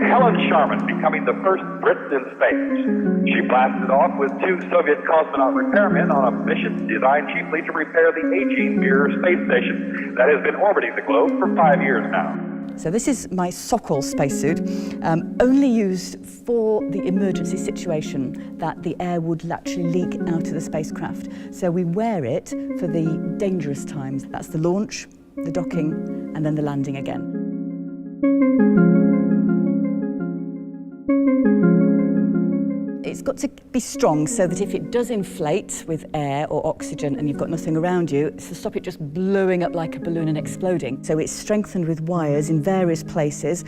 Helen Sharman becoming the first Brit in space. She blasted off with 2 Soviet cosmonaut repairmen on a mission designed chiefly to repair the aging Mir Space Station that has been orbiting the globe for 5 years now. So this is my Sokol spacesuit, only used for the emergency situation that the air would actually leak out of the spacecraft. So we wear it for the dangerous times. That's the launch, the docking, and then the landing again. It's got to be strong so that if it does inflate with air or oxygen and you've got nothing around you, it's to stop it just blowing up like a balloon and exploding. So it's strengthened with wires in various places.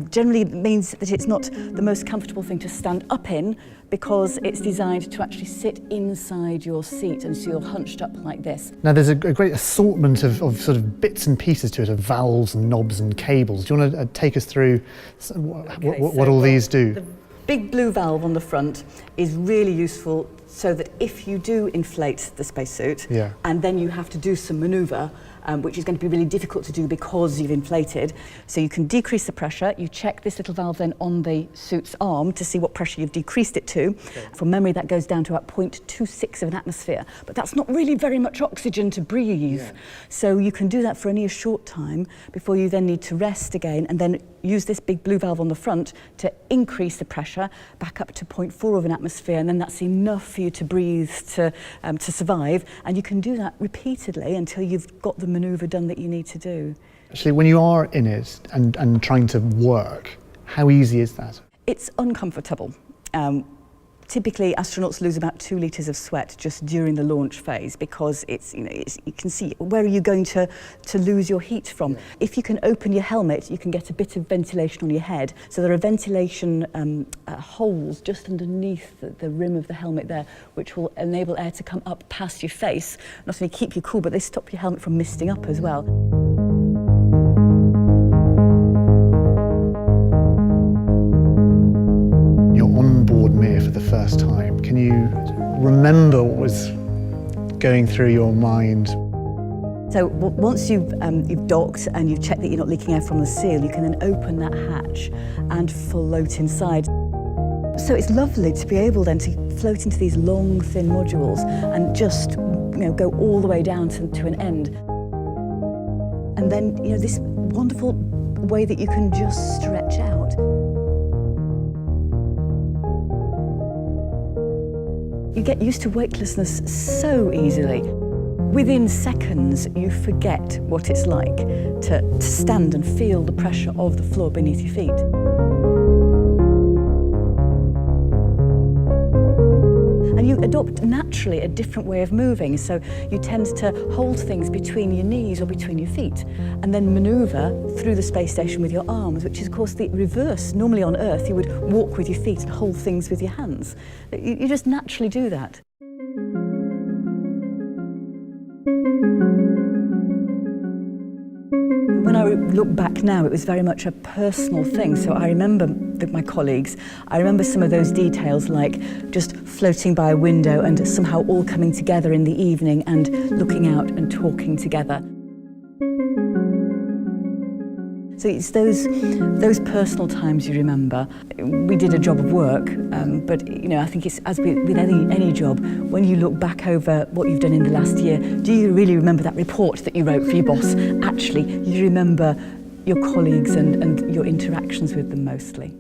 Generally it means that it's not the most comfortable thing to stand up in because it's designed to actually sit inside your seat, and so you're hunched up like this. Now there's a great assortment of sort of bits and pieces to it, of valves and knobs and cables. Do you want to take us through what all these do? The big blue valve on the front is really useful so that if you do inflate the spacesuit, and then you have to do some manoeuvre, which is going to be really difficult to do because you've inflated. So you can decrease the pressure. You check this little valve then on the suit's arm to see what pressure you've decreased it to. From memory, that goes down to about 0.26 of an atmosphere, but that's not really very much oxygen to breathe. So you can do that for only a short time before you then need to rest again, and then use this big blue valve on the front to increase the pressure back up to 0.4 of an atmosphere, and then that's enough for you to breathe to survive. And you can do that repeatedly until you've got the manoeuvre done that you need to do. Actually, when you are in it and trying to work, how easy is that? It's uncomfortable. Typically, astronauts lose about 2 litres of sweat just during the launch phase because you can see, where are you going to lose your heat from? If you can open your helmet, you can get a bit of ventilation on your head. So there are ventilation holes just underneath the rim of the helmet there, which will enable air to come up past your face. Not only keep you cool, but they stop your helmet from misting up as well. Mir for the first time. Can you remember what was going through your mind? So once you've docked and you've checked that you're not leaking air from the seal, you can then open that hatch and float inside. So it's lovely to be able then to float into these long, thin modules and just go all the way down to an end. And then this wonderful way that you can just stretch out. You get used to weightlessness so easily. Within seconds, you forget what it's like to stand and feel the pressure of the floor beneath your feet. And you adopt naturally a different way of moving, so you tend to hold things between your knees or between your feet, and then manoeuvre through the space station with your arms, which is of course the reverse. Normally on Earth you would walk with your feet and hold things with your hands. You just naturally do that. When I look back now, it was very much a personal thing. So I remember my colleagues, I remember some of those details, like just floating by a window and somehow all coming together in the evening and looking out and talking together. So it's those personal times you remember. We did a job of work, but I think it's as with any job, when you look back over what you've done in the last year, do you really remember that report that you wrote for your boss? Actually, you remember your colleagues and your interactions with them mostly.